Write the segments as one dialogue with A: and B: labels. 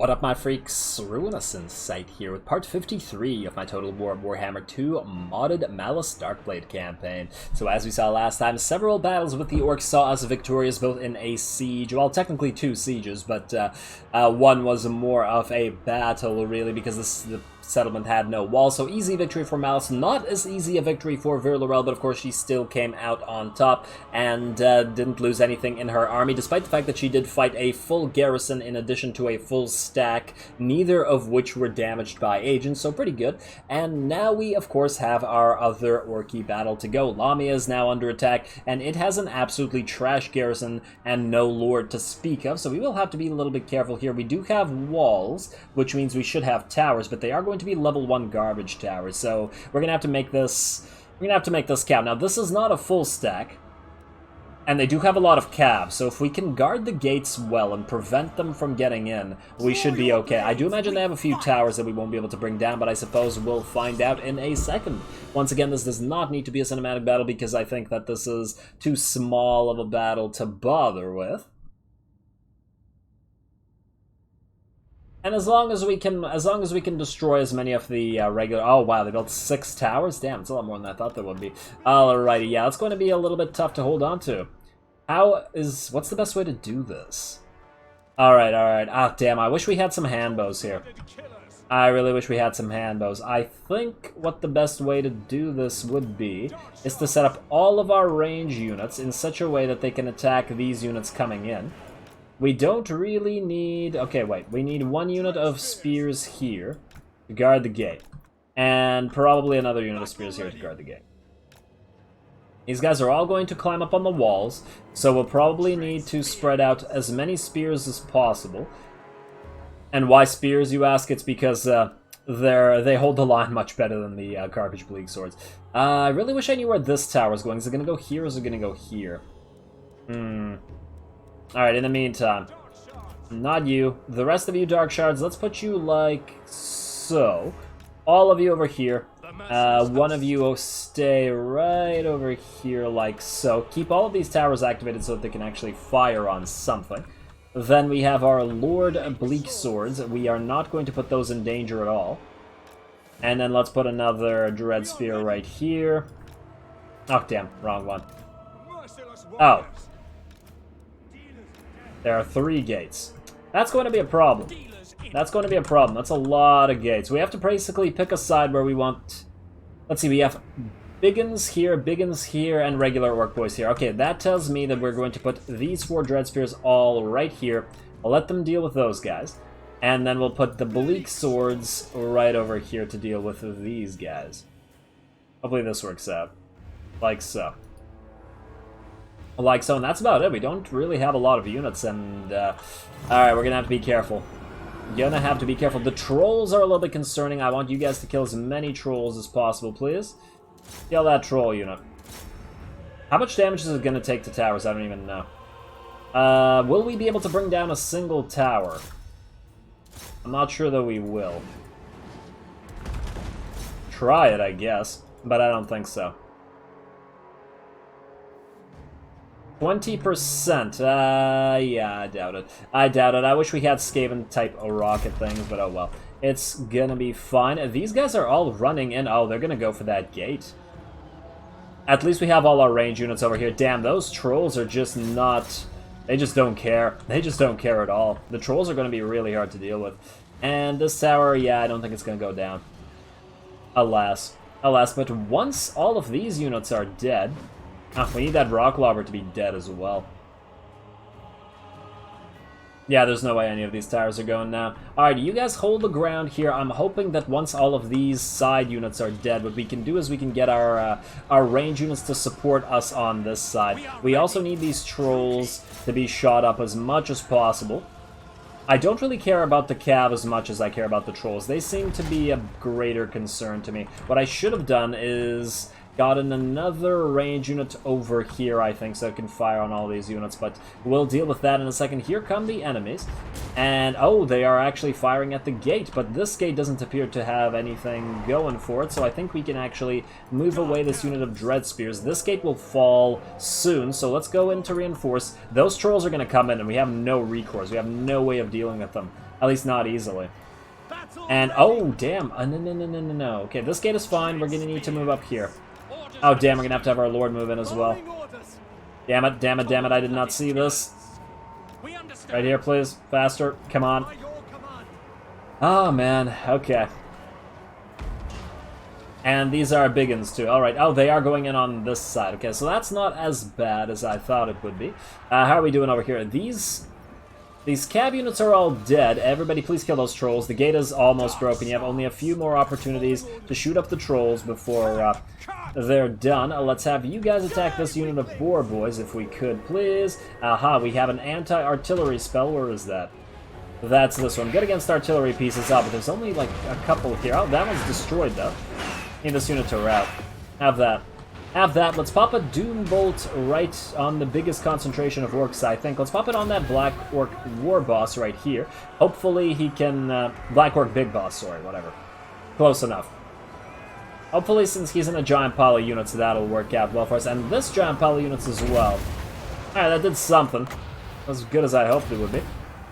A: What up, my freaks? RuinousInsight here with part 53 of my Total Warhammer 2 modded Malus Darkblade campaign. So as we saw last time, several battles with the orcs saw us victorious both in a siege, well technically two sieges, but one was more of a battle really because the settlement had no wall, so easy victory for Malus, not as easy a victory for Virlorel, but of course she still came out on top and didn't lose anything in her army, despite the fact that she did fight a full garrison in addition to a full stack, neither of which were damaged by agents, so pretty good. And now we of course have our other orky battle to go. Lamia is now under attack, and it has an absolutely trash garrison and no lord to speak of, so we will have to be a little bit careful here. We do have walls, which means we should have towers, but they are going to be level 1 garbage towers, so we're gonna have to make this count. Now this is not a full stack, and they do have a lot of cabs, so if we can guard the gates well and prevent them from getting in, we should be okay. I do imagine they have a few towers that we won't be able to bring down, but I suppose we'll find out in a second. Once again, this does not need to be a cinematic battle because I think that this is too small of a battle to bother with. And as long as we can destroy as many of the regular... Oh, wow, they built 6 towers? Damn, it's a lot more than I thought there would be. Alrighty, yeah, it's going to be a little bit tough to hold on to. What's the best way to do this? Alright. Ah, damn, I wish we had some handbows here. I really wish we had some handbows. I think what the best way to do this would be is to set up all of our range units in such a way that they can attack these units coming in. We don't really need... Okay, wait. We need 1 unit of spears here to guard the gate. And probably another unit of spears here to guard the gate. These guys are all going to climb up on the walls, so we'll probably need to spread out as many spears as possible. And why spears, you ask? It's because they hold the line much better than the garbage bleak swords. I really wish I knew where this tower is going. Is it going to go here or is it going to go here? Alright, in the meantime, not you. The rest of you Dark Shards, let's put you like so. All of you over here. One of you will stay right over here like so. Keep all of these towers activated so that they can actually fire on something. Then we have our Lord Bleak Swords. We are not going to put those in danger at all. And then let's put another Dread Spear right here. Oh, damn, wrong one. Oh. There are 3 gates. That's going to be a problem. That's going to be a problem. That's a lot of gates. We have to basically pick a side where we want... Let's see, we have Biggins here, and regular Orc Boys here. Okay, that tells me that we're going to put these 4 Dread Spears all right here. I'll let them deal with those guys. And then we'll put the Bleak Swords right over here to deal with these guys. Hopefully this works out. Like so. Like so, and that's about it. We don't really have a lot of units, and alright, we're gonna have to be careful. The trolls are a little bit concerning. I want you guys to kill as many trolls as possible, please. Kill that troll unit. How much damage is it gonna take to towers? I don't even know. Will we be able to bring down a single tower? I'm not sure that we will. Try it, I guess, but I don't think so. 20%, yeah, I doubt it. I wish we had Skaven-type rocket things, but oh well. It's gonna be fine. These guys are all running in. Oh, they're gonna go for that gate. At least we have all our range units over here. Damn, those trolls are just not... They just don't care. They just don't care at all. The trolls are gonna be really hard to deal with. And this tower, yeah, I don't think it's gonna go down. Alas. But once all of these units are dead... Oh, we need that rock lobber to be dead as well. Yeah, there's no way any of these towers are going now. Alright, you guys hold the ground here. I'm hoping that once all of these side units are dead, what we can do is we can get our range units to support us on this side. We also need these trolls to be shot up as much as possible. I don't really care about the cav as much as I care about the trolls. They seem to be a greater concern to me. What I should have done is... gotten another range unit over here, I think, so it can fire on all these units, but we'll deal with that in a second. Here come the enemies, and oh, they are actually firing at the gate, but this gate doesn't appear to have anything going for it, so I think we can actually move away this unit of Dread Spears. This gate will fall soon, so let's go in to reinforce. Those trolls are going to come in, and we have no recourse. We have no way of dealing with them. At least not easily. And, oh, damn. No. Okay, this gate is fine. We're gonna need to move up here. Oh, damn, we're gonna have to have our Lord move in as well. Damn it, I did not see this. Right here, please. Faster. Come on. Oh, man. Okay. And these are big uns, too. Alright. Oh, they are going in on this side. Okay, so that's not as bad as I thought it would be. How are we doing over here? These cab units are all dead. Everybody, please kill those trolls. The gate is almost broken. You have only a few more opportunities to shoot up the trolls before they're done. Let's have you guys attack this unit of boar boys, if we could, please. Aha, we have an anti-artillery spell. Where is that? That's this one. Good against artillery pieces up, but there's only, like, a couple here. Oh, that one's destroyed, though. Need this unit to rout. Have that. Have that. Let's pop a Doom Bolt right on the biggest concentration of orcs, I think. Let's pop it on that Black Orc War Boss right here. Hopefully he can... Black Orc Big Boss, sorry, whatever. Close enough. Hopefully, since he's in a giant pile of units, that'll work out well for us. And this giant pile of units as well. Alright, that did something. As good as I hoped it would be.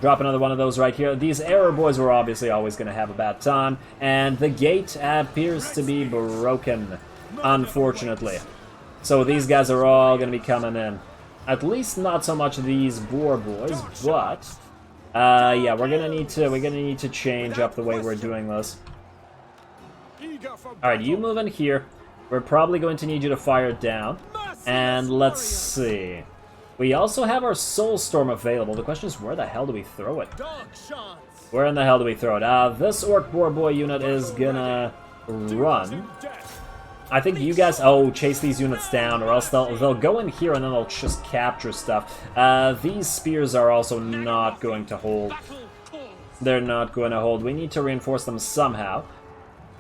A: Drop another one of those right here. These error boys were obviously always going to have a bad time. And the gate appears to be broken, unfortunately. So these guys are all going to be coming in. At least not so much these boar boys, but... yeah, we're going to need to change up the way we're doing this. Alright, you move in here. We're probably going to need you to fire it down. And let's see. We also have our Soulstorm available. The question is, where the hell do we throw it? Where in the hell do we throw it? This Orc Boar Boy unit is gonna run. I think you guys... Oh, chase these units down, or else they'll go in here and then they'll just capture stuff. These spears are also not going to hold. They're not going to hold. We need to reinforce them somehow.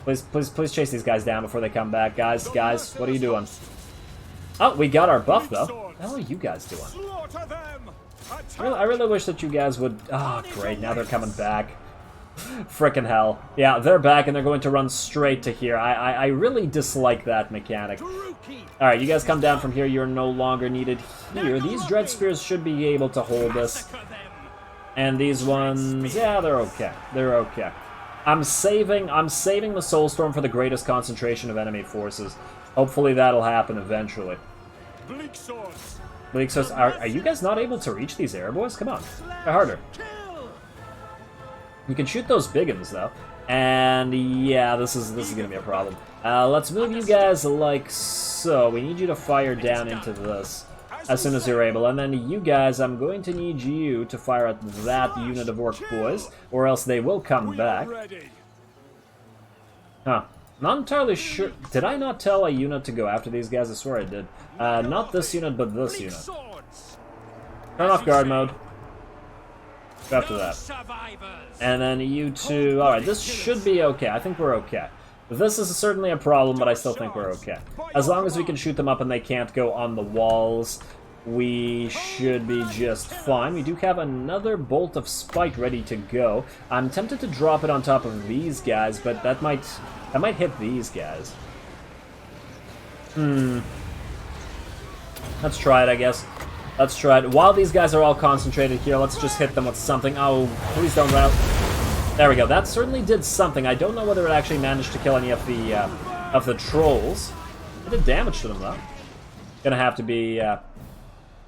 A: Please chase these guys down before they come back. Guys, what are you doing? Oh, we got our buff, though. What the hell are you guys doing? I really wish that you guys would... Oh, great, now they're coming back. Frickin' hell. Yeah, they're back, and they're going to run straight to here. I really dislike that mechanic. Alright, you guys come down from here. You're no longer needed here. These Dread Spears should be able to hold this. And these ones... Yeah, they're okay. They're okay. I'm saving the Soulstorm for the greatest concentration of enemy forces. Hopefully that'll happen eventually. Bleak Swords. Are you guys not able to reach these air boys? Come on. Try harder. You can shoot those big uns, though. And yeah, this is gonna be a problem. Let's move you guys like so. We need you to fire down into this as soon as you're able. And then you guys, I'm going to need you to fire at that unit of orc boys, or else they will come back. Huh. Not entirely sure. Did I not tell a unit to go after these guys? I swear I did. Not this unit, but this unit. Turn off guard mode. Go after that. And then you two... Alright, this should be okay. I think we're okay. This is certainly a problem, but I still think we're okay. As long as we can shoot them up and they can't go on the walls, we should be just fine. We do have another Bolt of Spite ready to go. I'm tempted to drop it on top of these guys, but that might hit these guys. Let's try it, I guess. Let's try it. While these guys are all concentrated here, let's just hit them with something. Oh, please don't rout. There we go. That certainly did something. I don't know whether it actually managed to kill any of the trolls. It did damage to them, though. Gonna have to be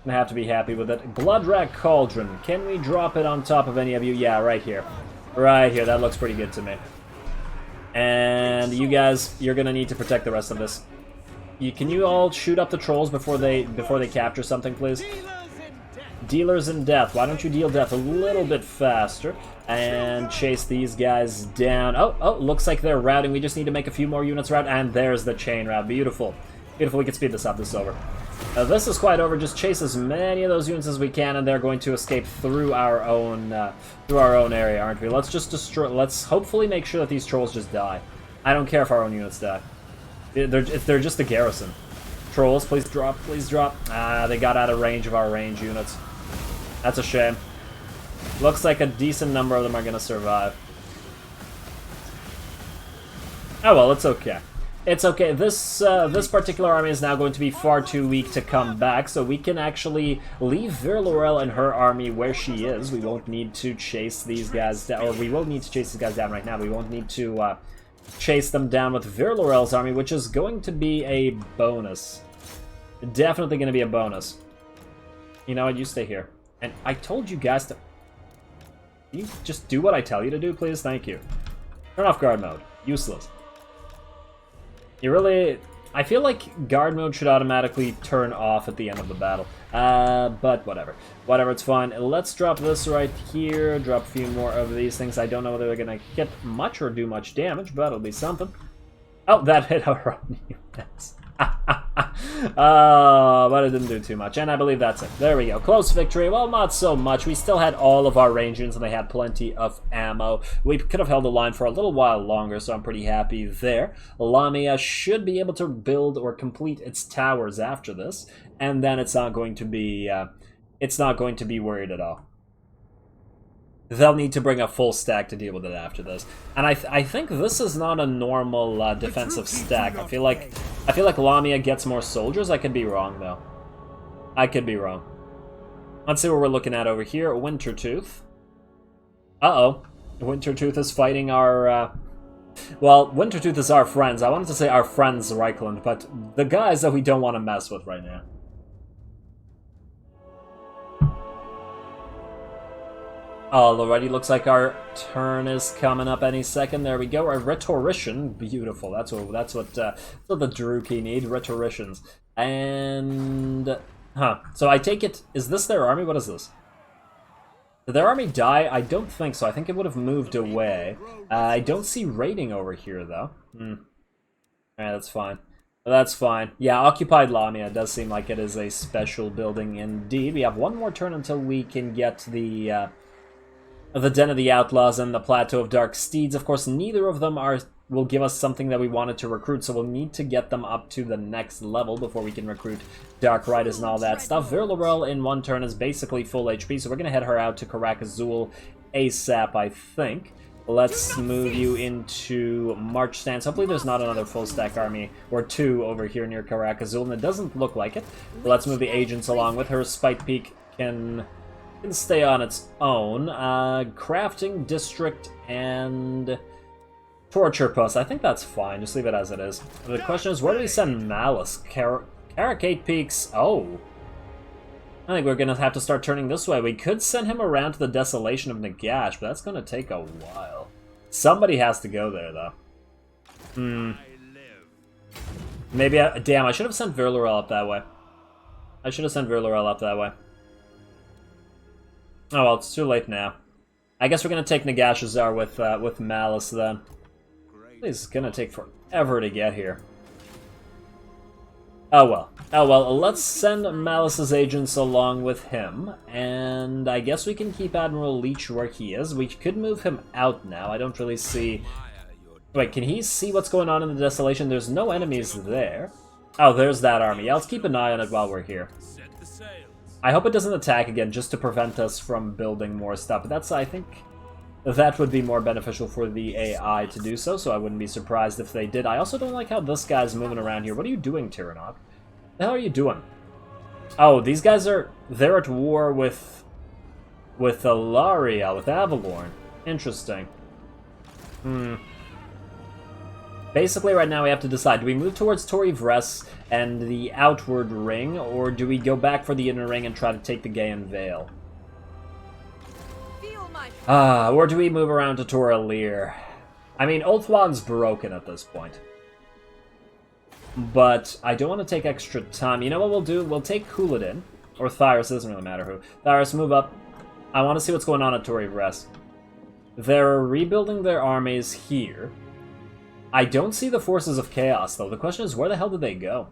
A: happy with it. Bloodwrack Cauldron. Can we drop it on top of any of you? Yeah, right here. Right here. That looks pretty good to me. And you guys, you're gonna need to protect the rest of this. Can you all shoot up the trolls before they capture something, please? Dealers in death. Why don't you deal death a little bit faster and chase these guys down? Oh, looks like they're routing. We just need to make a few more units rout, and there's the chain rout. Beautiful. Beautiful. We can speed this up. This is over. This is quite over. Just chase as many of those units as we can, and they're going to escape through our own area, aren't we? Let's just destroy. Let's hopefully make sure that these trolls just die. I don't care if our own units die. They're just a garrison. Trolls, please drop, please drop. Ah, they got out of range of our range units. That's a shame. Looks like a decent number of them are going to survive. Oh well, it's okay. It's okay. This particular army is now going to be far too weak to come back, so we can actually leave Virlorel and her army where she is. We won't need to chase these guys down, or we will need to chase these guys down right now. We won't need to chase them down with Virlorel's army, which is going to be a bonus. Definitely going to be a bonus. You know what? You stay here. And I told you guys to... You just do what I tell you to do, please? Thank you. Turn off guard mode. Useless. You really... I feel like guard mode should automatically turn off at the end of the battle. But whatever. Whatever, it's fine. Let's drop this right here. Drop a few more of these things. I don't know whether they're going to hit much or do much damage, but it'll be something. Oh, that hit our own units. But it didn't do too much, and I believe that's it. There we go. Close victory. Well, not so much. We still had all of our range units, and they had plenty of ammo. We could have held the line for a little while longer, so I'm pretty happy there. Lamia should be able to build or complete its towers after this, and then it's not going to be worried at all. They'll need to bring a full stack to deal with it after this. And I think this is not a normal defensive stack. I feel like Lamia gets more soldiers. I could be wrong, though. I could be wrong. Let's see what we're looking at over here. Wintertooth. Uh-oh. Wintertooth is fighting our... Well, Wintertooth is our friends. I wanted to say our friends, Reichland, but the guys that we don't want to mess with right now. Alrighty, looks like our turn is coming up any second. There we go. Our rhetorician, beautiful. That's what the Druki need. Rhetoricians. And so I take it. Is this their army? What is this? Did their army die? I don't think so. I think it would have moved away. I don't see raiding over here though. Alright, that's fine. That's fine. Yeah, occupied Lamia does seem like it is a special building indeed. We have one more turn until we can get the Den of the Outlaws and the Plateau of Dark Steeds. Of course, neither of them will give us something that we wanted to recruit, so we'll need to get them up to the next level before we can recruit Dark Riders and all that stuff. Virlorel in one turn is basically full HP, so we're going to head her out to Karak Azul ASAP, I think. Let's move you into March stance. Hopefully there's not another full stack army or two over here near Karak Azul, and it doesn't look like it. But let's move the agents along with her. Spite Peak can stay on its own. Crafting District and Torture Post. I think that's fine. Just leave it as it is. The question is, where do we send Malus? Karak Peaks. Oh. I think we're going to have to start turning this way. We could send him around to the Desolation of Nagash, but that's going to take a while. Somebody has to go there, though. Maybe damn, I should have sent Virlorel up that way. I should have sent Virlorel up that way. Oh well, it's too late now. I guess we're gonna take Nagashazar with Malus then. It's gonna take forever to get here. Oh well. Oh well, let's send Malus's agents along with him, and I guess we can keep Admiral Leech where he is. We could move him out now. I don't really see... Wait, can he see what's going on in the Desolation? There's no enemies there. Oh, there's that army. Yeah, let's keep an eye on it while we're here. I hope it doesn't attack again just to prevent us from building more stuff. But that's, I think, that would be more beneficial for the AI to do so, so I wouldn't be surprised if they did. I also don't like how this guy's moving around here. What are you doing, Tyrant of Hag? What the hell are you doing? Oh, these guys they're at war with Ilaria, with Avalorn. Interesting. Basically, right now we have to decide, do we move towards Tori Vres and the outward ring, or do we go back for the inner ring and try to take the Gaian Vale? Or do we move around to Tor Alir? I mean, Ulthuan's broken at this point. But I don't want to take extra time. You know what we'll do? We'll take Couladin, or Thyrus, it doesn't really matter who. Thyrus, move up. I want to see what's going on at Tori Vres. They're rebuilding their armies here. I don't see the Forces of Chaos, though. The question is, where the hell did they go?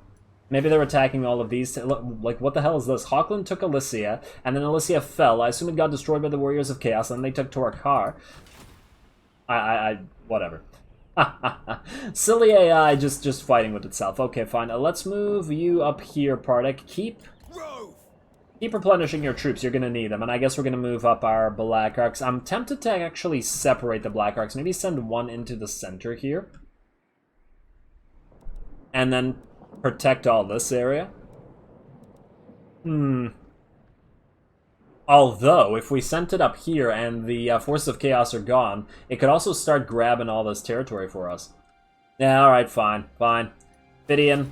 A: Maybe they're attacking all of these. Like, what the hell is this? Hawkland took Elysia, and then Elysia fell. I assume it got destroyed by the Warriors of Chaos, and then they took Torakar. Whatever. Silly AI just fighting with itself. Okay, fine. Let's move you up here, Pardek. Keep replenishing your troops. You're going to need them. And I guess we're going to move up our Black Arcs. I'm tempted to actually separate the Black Arcs. Maybe send one into the center here. and then protect all this area? Although, if we sent it up here and the Forces of Chaos are gone, it could also start grabbing all this territory for us. Yeah, alright, fine. Fidian,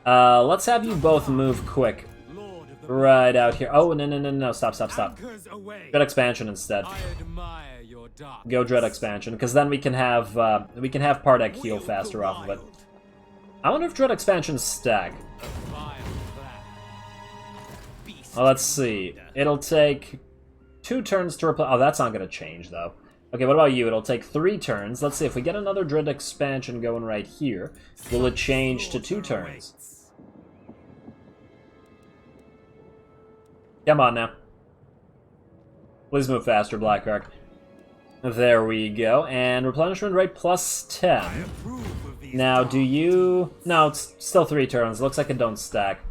A: let's have you both move quick. Right out here. Oh, no, stop. Dread Expansion instead. Go Dread Expansion, because then we can have Pardek heal faster off of it. I wonder if Dread Expansions stack. Well, let's see. It'll take 2 turns to replace... Oh, that's not going to change, though. Okay, what about you? It'll take 3 turns. Let's see, if we get another Dread Expansion going right here, will it change to 2 turns? Come on now. Please move faster, Blackheart. There we go. And replenishment rate plus 10. Now, do you... No, it's still 3 turns. Looks like it don't stack.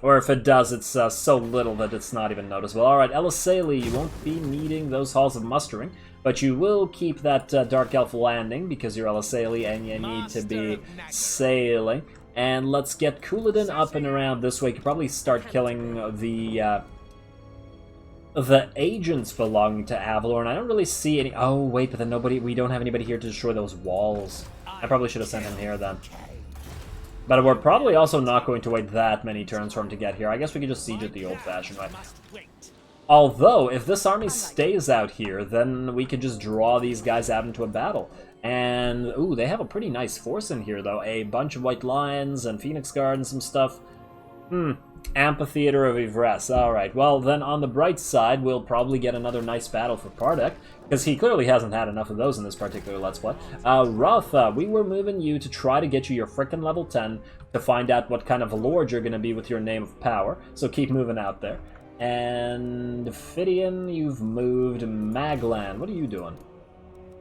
A: Or if it does, it's so little that it's not even noticeable. Alright, Elisali, you won't be needing those halls of mustering, but you will keep that Dark Elf landing because you're Elisali and you need to be sailing. And let's get Couladin up and around this way. You could probably start killing the agents belonging to Avalorn. I don't really see any... Oh, wait, but then we don't have anybody here to destroy those walls. I probably should have sent him here then. But we're probably also not going to wait that many turns for him to get here. I guess we could just siege it the old-fashioned way. Although, if this army stays out here, then we could just draw these guys out into a battle. And, ooh, they have a pretty nice force in here, though. A bunch of White Lions and Phoenix Guard and some stuff. Amphitheater of Venris. Alright, well, then on the bright side, we'll probably get another nice battle for Pardek, because he clearly hasn't had enough of those in this particular Let's Play. Rotha, we were moving you to try to get you your frickin' level 10 to find out what kind of lord you're going to be with your Name of Power, so keep moving out there. And Fidian, you've moved. Maglan, what are you doing?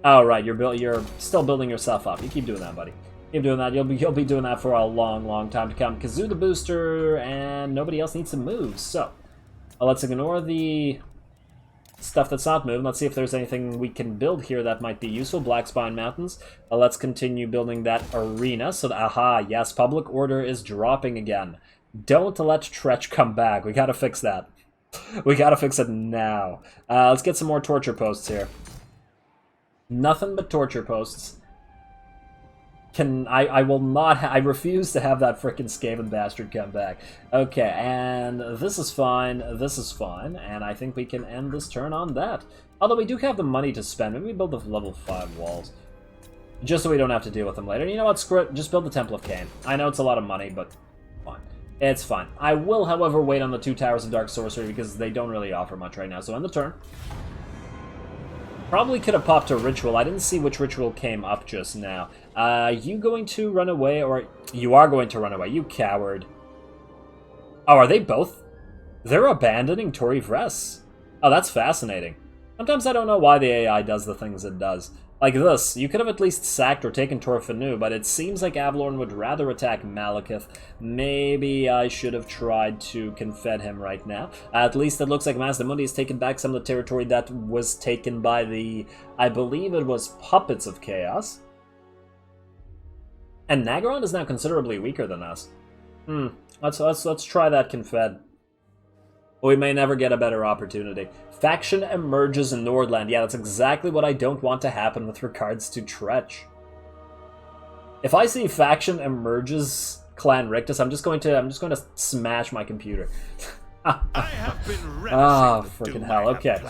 A: Oh, right, you're still building yourself up. You keep doing that, buddy. Keep doing that. You'll be doing that for a long time to come. Kazoo the booster, and nobody else needs to move. So, let's ignore the stuff that's not moving. Let's see if there's anything we can build here that might be useful. Black Spine Mountains. Let's continue building that arena. So, aha, yes, public order is dropping again. Don't let Tretch come back. We gotta fix that. We gotta fix it now. Let's get some more torture posts here. Nothing but torture posts. I will not... I refuse to have that frickin' Skaven bastard come back. Okay, and this is fine, and I think we can end this turn on that. Although we do have the money to spend. Maybe we build the level 5 walls. Just so we don't have to deal with them later. You know what, screw it, just build the Temple of Cain. I know it's a lot of money, but fine. It's fine. I will, however, wait on the 2 Towers of Dark Sorcery because they don't really offer much right now. So end the turn. Probably could have popped a ritual. I didn't see which ritual came up just now. You going to run away, or... You are going to run away, you coward. Oh, are they both? They're abandoning Tori Vress. Oh, that's fascinating. Sometimes I don't know why the AI does the things it does. Like this, you could have at least sacked or taken Torfanu, but it seems like Avalorn would rather attack Malekith. Maybe I should have tried to confed him right now. At least it looks like Mazdamundi has taken back some of the territory that was taken by the... I believe it was Puppets of Chaos. And Nagaron is now considerably weaker than us. Let's try that confed. We may never get a better opportunity. Faction emerges in Nordland. Yeah, that's exactly what I don't want to happen with regards to Tretch. If I see faction emerges Clan Rictus, I'm just going to smash my computer.
B: I have been
A: oh, freaking hell. Okay.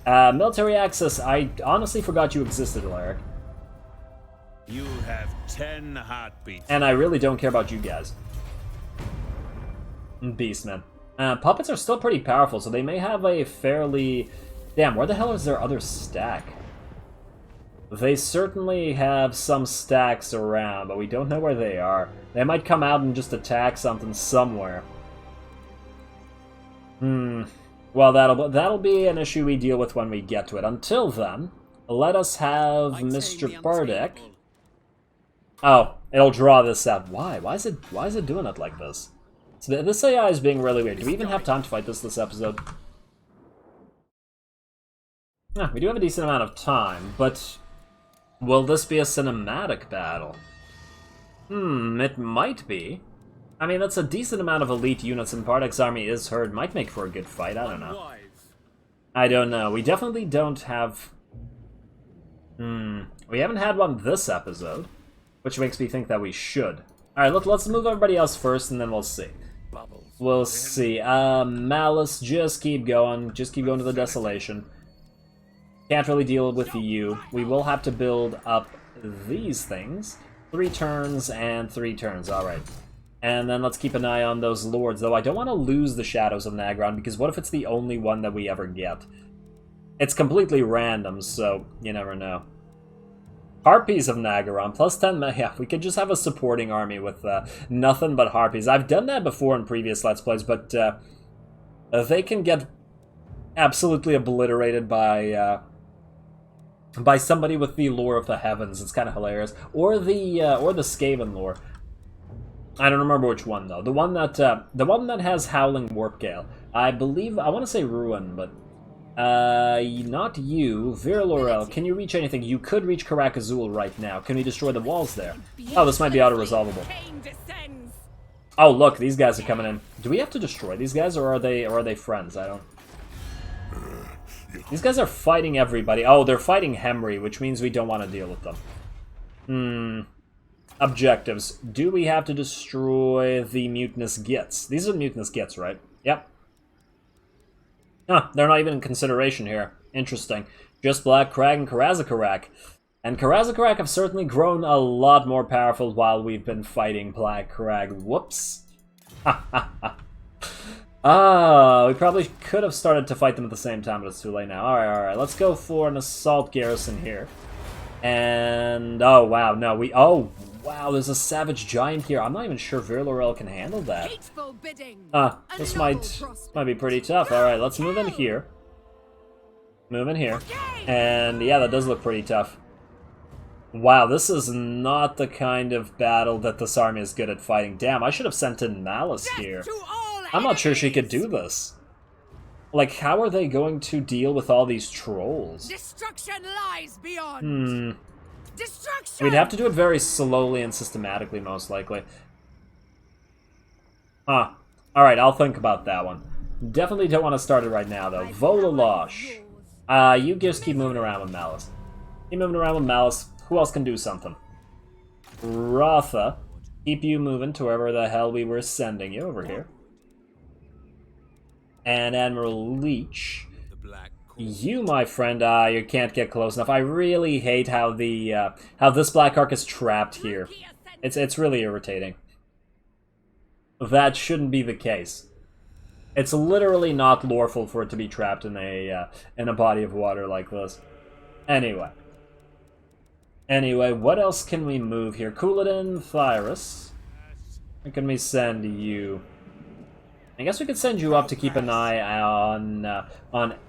A: Military access. I honestly forgot you existed, Alaric.
B: You have 10 heartbeats.
A: And I really don't care about you guys. Beastmen. Puppets are still pretty powerful, so they may have a fairly... Damn, where the hell is their other stack? They certainly have some stacks around, but we don't know where they are. They might come out and just attack something somewhere. Well, that'll be an issue we deal with when we get to it. Until then, let us have Mr. Pardek. Oh, it'll draw this out. Why? Why is it doing it like this? So this AI is being really weird. Do we even have time to fight this episode? Yeah, we do have a decent amount of time, but will this be a cinematic battle? It might be. I mean, that's a decent amount of elite units, and Pardek's army is herd. Might make for a good fight, I don't know. I don't know. We definitely don't have... We haven't had one this episode, which makes me think that we should. Alright, let's move everybody else first, and then we'll see. We'll see. Malus, just keep going. Just keep going to the Desolation. Can't really deal with you. We will have to build up these things. 3 turns and 3 turns, alright. And then let's keep an eye on those lords, though I don't want to lose the Shadows of Nagron, because what if it's the only one that we ever get? It's completely random, so you never know. Harpies of Nagaron, plus 10, yeah, we could just have a supporting army with nothing but Harpies. I've done that before in previous Let's Plays, but they can get absolutely obliterated by somebody with the Lore of the Heavens. It's kind of hilarious. Or the Skaven lore. I don't remember which one, though. The one that has Howling Warp Gale. I believe, I want to say Ruin, but... not you. Virlorel, can you reach anything? You could reach Karak Azul right now. Can we destroy the walls there? Oh, this might be auto-resolvable. Oh, look, these guys are coming in. Do we have to destroy these guys, or are they friends? I don't... These guys are fighting everybody. Oh, they're fighting Hemry, which means we don't want to deal with them. Objectives. Do we have to destroy the Mutinous Gits? These are Mutinous Gits, right? Yep. Huh, they're not even in consideration here. Interesting. Just Black Crag and Karazakarak. And Karazakarak have certainly grown a lot more powerful while we've been fighting Black Crag. Whoops. We probably could have started to fight them at the same time, but it's too late now. Alright, let's go for an assault garrison here. And, oh wow, no, oh wow, there's a savage giant here. I'm not even sure Virlorel can handle that. This might be pretty tough. Alright, let's move in here. Move in here. And yeah, that does look pretty tough. Wow, this is not the kind of battle that this army is good at fighting. Damn, I should have sent in Malus here. I'm not sure she could do this. Like, how are they going to deal with all these trolls?
C: Destruction lies beyond. Destruction!
A: We'd have to do it very slowly and systematically, most likely. Huh. Alright, I'll think about that one. Definitely don't want to start it right now, though. Volalosh. You just keep moving around with Malus. Keep moving around with Malus. Who else can do something? Rotha. Keep you moving to wherever the hell we were sending you over here. And Admiral Leech. You, my friend, you can't get close enough. I really hate how the how this Black Ark is trapped here. It's really irritating. That shouldn't be the case. It's literally not lawful for it to be trapped in a body of water like this. Anyway, what else can we move here? Couladin, Thyrus. Where can we send you? I guess we could send you up to keep an eye on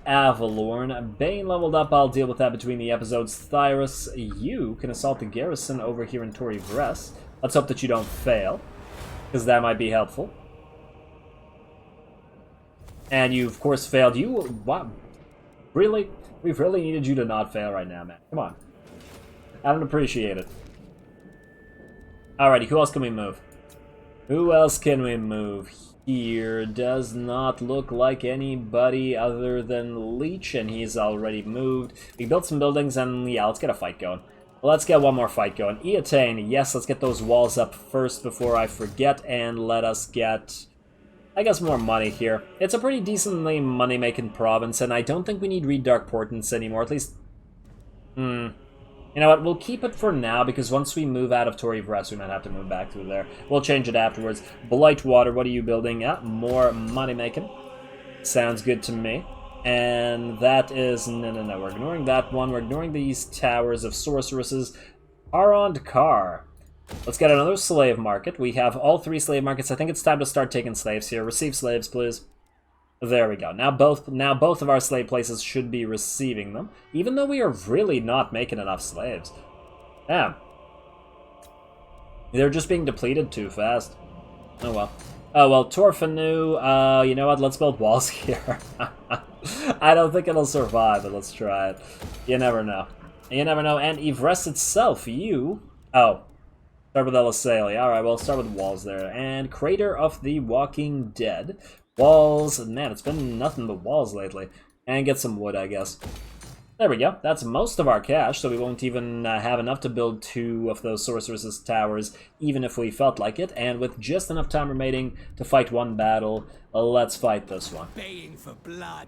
A: Avalorn. Bane leveled up, I'll deal with that between the episodes. Thyrus, you can assault the garrison over here in Tori Vress. Let's hope that you don't fail, because that might be helpful. And you, of course, failed. You, what? Really? We've really needed you to not fail right now, man. Come on. I don't appreciate it. Alrighty, who else can we move? Who else can we move? Here does not look like anybody other than Leech, and he's already moved. We built some buildings, and yeah, let's get a fight going. Let's get one more fight going. Eatane, yes, let's get those walls up first before I forget, and let us get, I guess, more money here. It's a pretty decently money-making province, and I don't think we need Read Dark Portents anymore, at least... You know what, we'll keep it for now, because once we move out of Tori Vress, we might have to move back through there. We'll change it afterwards. Blightwater, what are you building? More money-making. Sounds good to me. And that is... No, we're ignoring that one. We're ignoring these towers of sorceresses. Arond Kar. Let's get another slave market. We have all 3 slave markets. I think it's time to start taking slaves here. Receive slaves, please. There we go. Now both of our slave places should be receiving them, even though we are really not making enough slaves. Damn. They're just being depleted too fast. Oh well. Oh well, Torfanu, you know what, let's build walls here. I don't think it'll survive, but let's try it. You never know. You never know, and Yvresse itself, you... Oh. Start with Elisalia. Alright, well, start with walls there. And Crater of the Walking Dead. Walls. Man, it's been nothing but walls lately. And get some wood, I guess. There we go. That's most of our cash, so we won't even have enough to build 2 of those Sorceress' Towers, even if we felt like it. And with just enough time remaining to fight 1 battle, let's fight this one.
C: Baying for blood.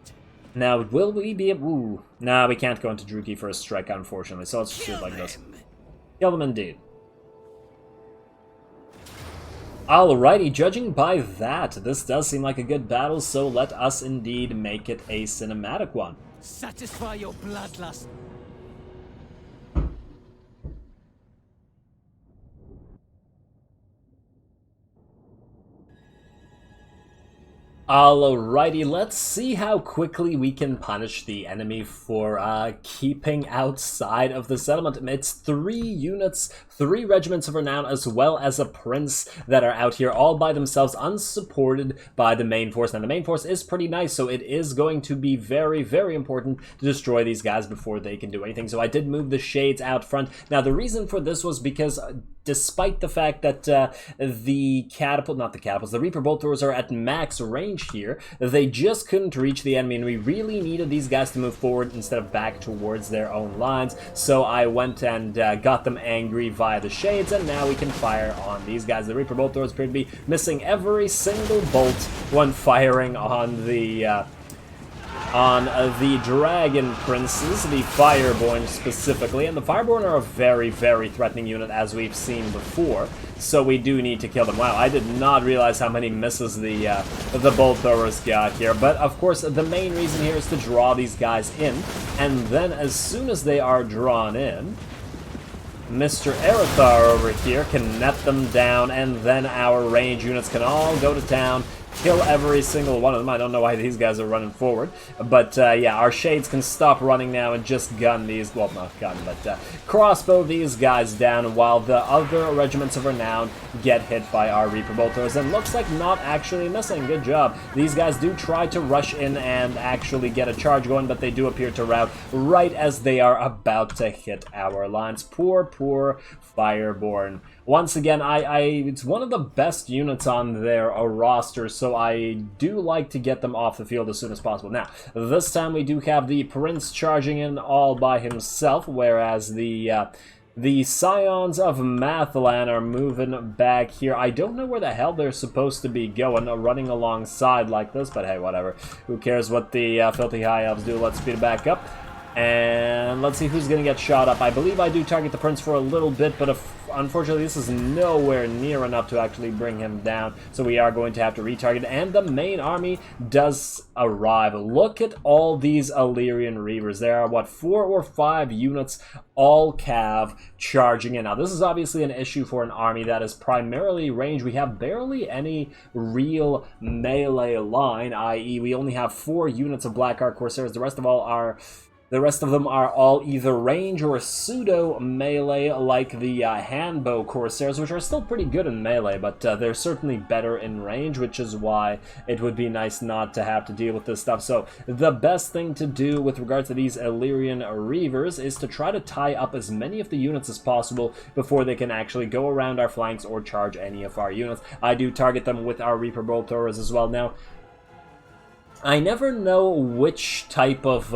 A: Now, will we be able... Ooh. Nah, we can't go into Druki for a strike, unfortunately, so let's just do it like this. Kill them indeed. Alrighty, judging by that, this does seem like a good battle, so let us indeed make it a cinematic one.
C: Satisfy your bloodlust.
A: Alrighty, let's see how quickly we can punish the enemy for keeping outside of the settlement. It's 3 units, 3 regiments of renown, as well as a prince that are out here all by themselves, unsupported by the main force. Now, the main force is pretty nice, so it is going to be very, very important to destroy these guys before they can do anything. So I did move the shades out front. Now, the reason for this was because... despite the fact that the Reaper bolt throwers are at max range here, they just couldn't reach the enemy, and we really needed these guys to move forward instead of back towards their own lines. So I went and got them angry via the shades, and now we can fire on these guys. The Reaper bolt throwers appear to be missing every single bolt when firing on the Dragon Princes, the Fireborn specifically, and the Fireborn are a very, very threatening unit as we've seen before, so we do need to kill them. Wow, I did not realize how many misses the Bolt Throwers got here, but of course the main reason here is to draw these guys in, and then as soon as they are drawn in, Mr. Erithar over here can net them down, and then our range units can all go to town, kill every single one of them. I don't know why these guys are running forward, but yeah, our shades can stop running now and just gun these, well, not gun, but crossbow these guys down while the other regiments of renown get hit by our Reaper bolt throwers, and looks like not actually missing. Good job. These guys do try to rush in and actually get a charge going, but they do appear to rout right as they are about to hit our lines. Poor, poor Fireborn. Once again, it's one of the best units on their roster, so I do like to get them off the field as soon as possible. Now, this time we do have the Prince charging in all by himself, whereas the Scions of Mathlan are moving back here. I don't know where the hell they're supposed to be going, running alongside like this, but hey, whatever. Who cares what the Filthy High Elves do? Let's speed it back up. And let's see who's going to get shot up. I believe I do target the Prince for a little bit, but unfortunately this is nowhere near enough to actually bring him down. So we are going to have to retarget, and the main army does arrive. Look at all these Illyrian Reavers. There are, what, 4 or 5 units, all cav, charging in. Now, this is obviously an issue for an army that is primarily range. We have barely any real melee line, i.e. we only have 4 units of Black Ark Corsairs. The rest of them are all either range or pseudo melee, like the Handbow Corsairs, which are still pretty good in melee, but they're certainly better in range, which is why it would be nice not to have to deal with this stuff. So the best thing to do with regards to these Illyrian Reavers is to try to tie up as many of the units as possible before they can actually go around our flanks or charge any of our units. I do target them with our Reaper bolt throwers as well. Now, I never know which type of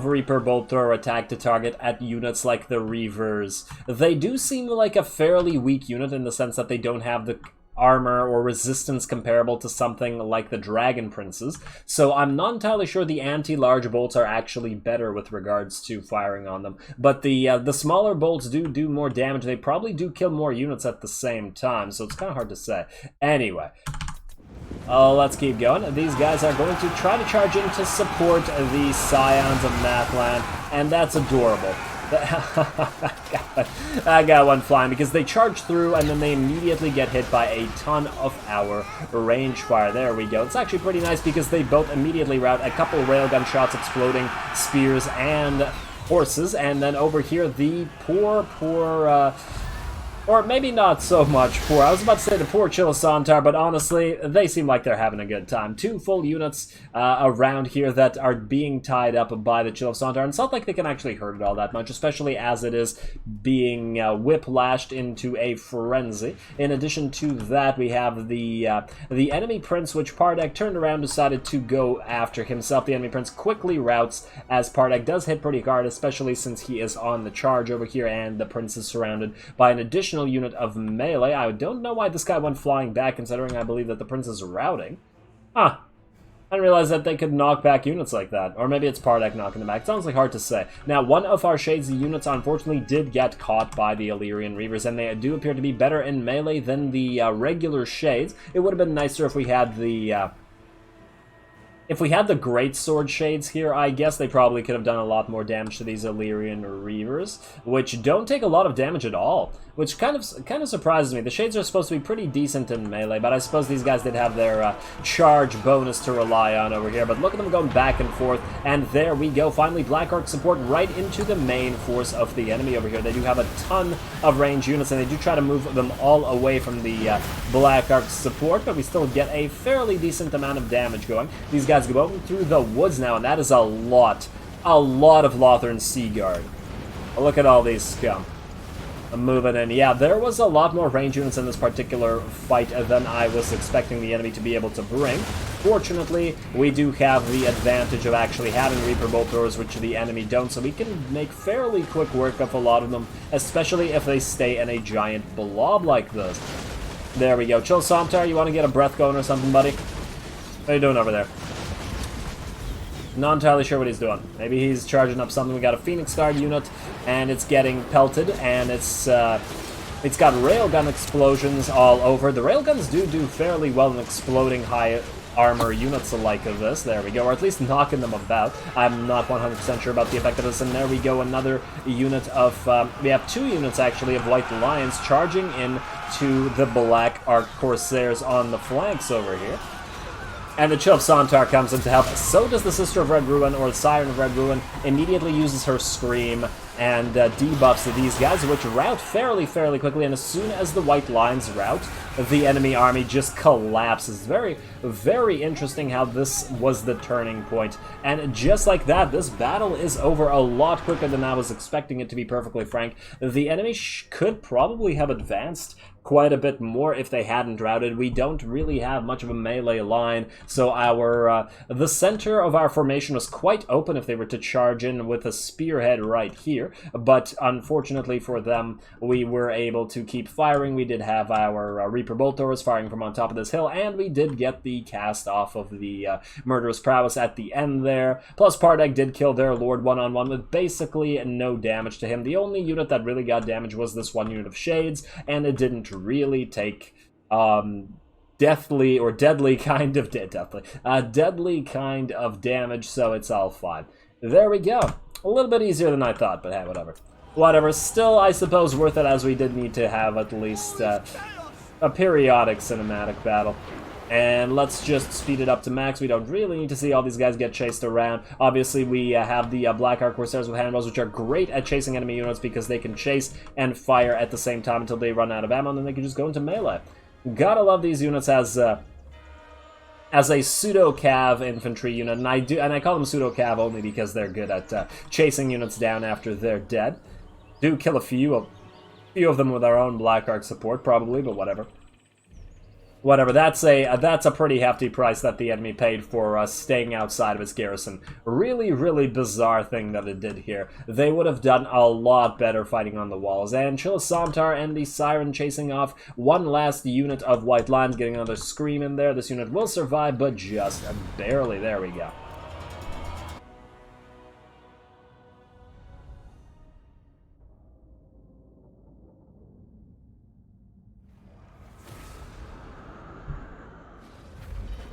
A: Reaper bolt thrower attack to target at units like the Reavers. They do seem like a fairly weak unit in the sense that they don't have the armor or resistance comparable to something like the Dragon Princes, so I'm not entirely sure the anti-large bolts are actually better with regards to firing on them. But the smaller bolts do more damage. They probably do kill more units at the same time, so it's kind of hard to say. Anyway, let's keep going. These guys are going to try to charge in to support the Scions of Mathlan, and that's adorable. I got one flying because they charge through and then they immediately get hit by a ton of our range fire. There we go. It's actually pretty nice because they both immediately rout a couple railgun shots, exploding spears and horses, and then over here the poor Or maybe not so much poor. I was about to say the poor Chilisantar, but honestly, they seem like they're having a good time. 2 full units around here that are being tied up by the Chilisantar, and it's not like they can actually hurt it all that much, especially as it is being whiplashed into a frenzy. In addition to that, we have the enemy prince, which Pardek turned around, decided to go after himself. The enemy prince quickly routes, as Pardek does hit pretty hard, especially since he is on the charge over here, and the prince is surrounded by an additional unit of melee. I don't know why this guy went flying back, considering I believe that the prince is routing. Huh. I didn't realize that they could knock back units like that. Or maybe it's Pardek knocking them back. It's honestly hard to say. Now, one of our Shades units, unfortunately, did get caught by the Illyrian Reavers, and they do appear to be better in melee than the regular Shades. It would have been nicer if we had the... If we had the Greatsword Shades here, I guess they probably could have done a lot more damage to these Illyrian Reavers, which don't take a lot of damage at all, which kind of surprises me. The Shades are supposed to be pretty decent in melee, but I suppose these guys did have their charge bonus to rely on over here. But look at them going back and forth, and there we go. Finally, Black Ark support right into the main force of the enemy over here. They do have a ton of range units, and they do try to move them all away from the Black Ark support, but we still get a fairly decent amount of damage going. These guys go through the woods now, and that is a lot of Lothern Sea Guard. Look at all these scum. I'm moving in. Yeah, there was a lot more range units in this particular fight than I was expecting the enemy to be able to bring. Fortunately, we do have the advantage of actually having Reaper Bolt Throwers, which the enemy don't, so we can make fairly quick work of a lot of them, especially if they stay in a giant blob like this. There we go. Chill Somtar, you want to get a breath going or something, buddy? What are you doing over there? Not entirely sure what he's doing. Maybe he's charging up something. We got a Phoenix Guard unit, and it's getting pelted, and it's got railgun explosions all over. The railguns do fairly well in exploding high armor units alike of this. There we go, or at least knocking them about. I'm not 100% sure about the effect of this, and there we go, another unit of, we have 2 units actually of White Lions charging in to the Black Ark Corsairs on the flanks over here. And the Chill of Sontar comes in to help. So does the Sister of Red Ruin, or the Siren of Red Ruin, immediately uses her Scream and debuffs these guys, which rout fairly quickly, and as soon as the White Lines rout, the enemy army just collapses. Very, very interesting how this was the turning point. And just like that, this battle is over a lot quicker than I was expecting it to be, perfectly frank. The enemy could probably have advanced quite a bit more if they hadn't routed. We don't really have much of a melee line, so our the center of our formation was quite open if they were to charge in with a spearhead right here, but unfortunately for them, we were able to keep firing. We did have our Reaper Bolt Throwers firing from on top of this hill, and we did get the cast off of the Murderous Prowess at the end there. Plus, Pardek did kill their Lord one-on-one with basically no damage to him. The only unit that really got damage was this one unit of Shades, and it didn't really take deadly kind of damage, so it's all fine. There we go. A little bit easier than I thought, but hey, whatever. Whatever. Still, I suppose, worth it, as we did need to have at least a periodic cinematic battle. And let's just speed it up to max. We don't really need to see all these guys get chased around. Obviously, we have the Black Ark Corsairs with handbows, which are great at chasing enemy units because they can chase and fire at the same time until they run out of ammo, and then they can just go into melee. Gotta love these units as a pseudo-cav infantry unit, and I call them pseudo-cav only because they're good at chasing units down after they're dead. Do kill a few of them with our own Black Ark support, probably, but whatever. Whatever, that's a pretty hefty price that the enemy paid for staying outside of its garrison. Really, really bizarre thing that it did here. They would have done a lot better fighting on the walls. And Chilisantar and the Siren chasing off one last unit of White Lines, getting another Scream in there. This unit will survive, but just barely. There we go.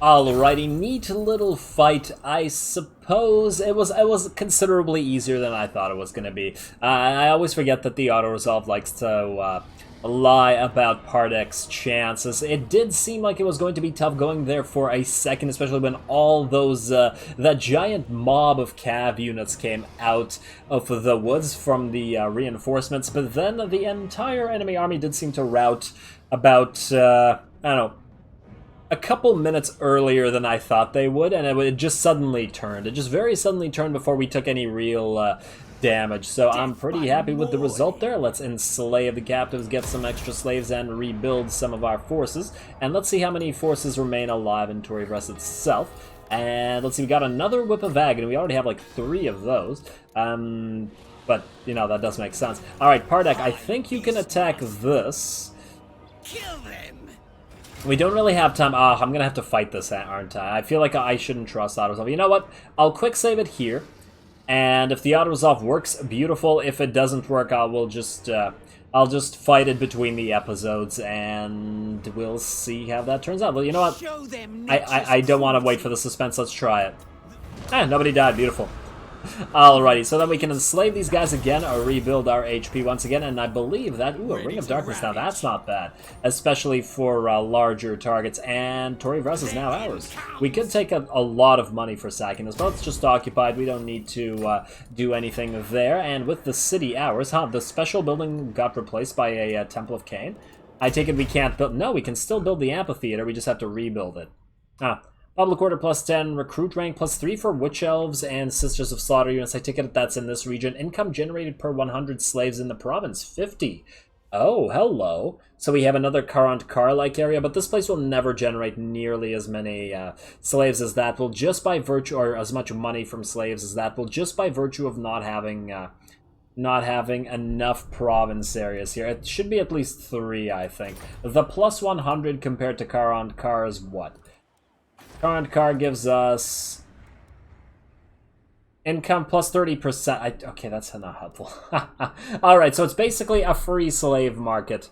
A: Alrighty, neat little fight. I suppose it was considerably easier than I thought it was going to be. I always forget that the auto-resolve likes to lie about Pardek's chances. It did seem like it was going to be tough going there for a second, especially when all those, that giant mob of cav units came out of the woods from the reinforcements, but then the entire enemy army did seem to rout about, I don't know, a couple minutes earlier than I thought they would, and it just suddenly turned. It just very suddenly turned before we took any real damage, so I'm pretty happy with the result there. Let's enslave the captives, get some extra slaves, and rebuild some of our forces. And let's see how many forces remain alive in Venris itself. And let's see, we got another Whip of Agony. We already have like 3 of those. But, you know, that does make sense. Alright, Pardek, I think you can attack this.
C: Kill them.
A: We don't really have time. I'm gonna have to fight this, aren't I? I feel like I shouldn't trust auto-resolve. You know what? I'll quick save it here. And if the auto-resolve works, beautiful. If it doesn't work, I'll just fight it between the episodes, and we'll see how that turns out. Well, you know what? I don't want to wait for the suspense. Let's try it. Nobody died. Beautiful. Alrighty, so then we can enslave these guys again, or rebuild our HP once again, and I believe that... Ooh, a Ring of Darkness now, that's not bad. Especially for larger targets, and Venris is now ours. We could take a lot of money for sacking this, but it's just occupied, we don't need to do anything there, and with the city ours, the special building got replaced by a Temple of Cain. I take it we can't build... No, we can still build the amphitheater, we just have to rebuild it. Public Order plus 10, Recruit Rank plus 3 for Witch Elves and Sisters of Slaughter units. I take it that's in this region. Income generated per 100 slaves in the province, 50. Oh, hello. So we have another Current Car-like area, but this place will never generate nearly as many slaves as that will, just by virtue, or as much money from slaves as that will, just by virtue of not having enough province areas here. It should be at least 3, I think. The plus 100 compared to Current Car is what? Current car gives us income plus 30%. Okay, that's not helpful. Alright, so it's basically a free slave market.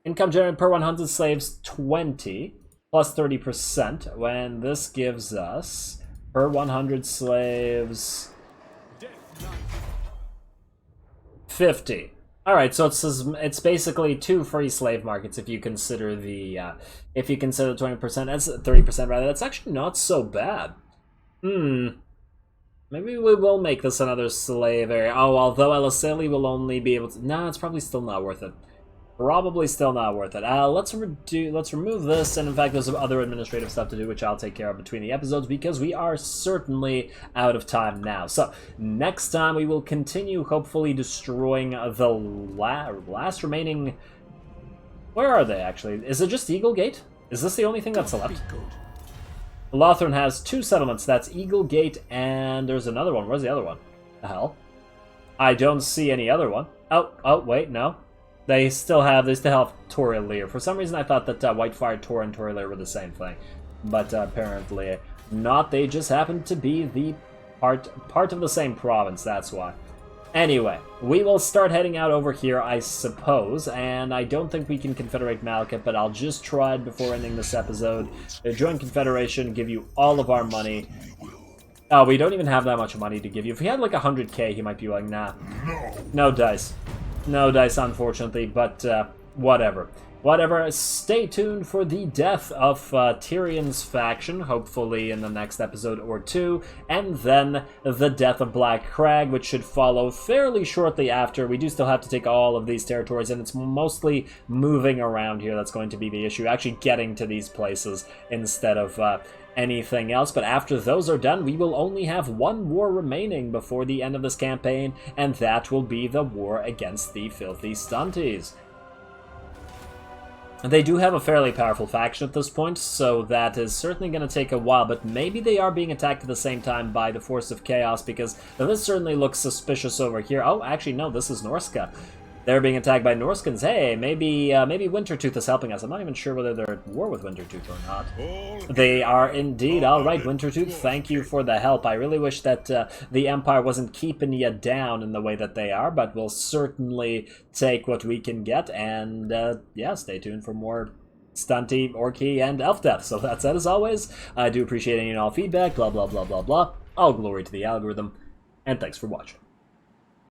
A: Income generated per 100 slaves, 20, plus 30%, when this gives us, per 100 slaves, 50. Alright, so it's basically 2 free slave markets if you consider the 20%, that's 30% rather. That's actually not so bad. Maybe we will make this another slave area. Oh, although Eliseli will only be able to... No, it's probably still not worth it. Probably still not worth it. Let's remove this, and in fact there's some other administrative stuff to do, which I'll take care of between the episodes, because we are certainly out of time now. So, next time we will continue, hopefully destroying the last remaining... Where are they, actually? Is it just Eagle Gate? Is this the only thing that's left? Lothran has 2 settlements. That's Eagle Gate, and there's another one. Where's the other one? The hell? I don't see any other one. Oh, wait, no. They still have Toril. For some reason I thought that Whitefire Tor and Toril were the same thing. But apparently not. They just happen to be the part of the same province, that's why. Anyway, we will start heading out over here, I suppose, and I don't think we can Confederate Malekith, but I'll just try it before ending this episode. Join Confederation, give you all of our money. Oh, we don't even have that much money to give you. If we had like 100k, he might be like, nah. No dice. No dice, unfortunately, but whatever. Whatever, stay tuned for the death of Tyrion's faction, hopefully in the next episode or 2, and then the death of Black Crag, which should follow fairly shortly after. We do still have to take all of these territories, and it's mostly moving around here that's going to be the issue, actually getting to these places instead of anything else. But after those are done, we will only have 1 war remaining before the end of this campaign, and that will be the war against the Filthy Stunties. They do have a fairly powerful faction at this point, so that is certainly going to take a while, but maybe they are being attacked at the same time by the Force of Chaos, because this certainly looks suspicious over here. Oh, actually, no, this is Norska. They're being attacked by Norskans. Hey, maybe Wintertooth is helping us. I'm not even sure whether they're at war with Wintertooth or not. They are indeed. All right, Wintertooth, thank you for the help. I really wish that the Empire wasn't keeping you down in the way that they are, but we'll certainly take what we can get. And, yeah, stay tuned for more Stunty, Orky, and Elf Death. So that said, as always, I do appreciate any and all feedback, blah blah blah blah blah. All glory to the algorithm, and thanks for watching.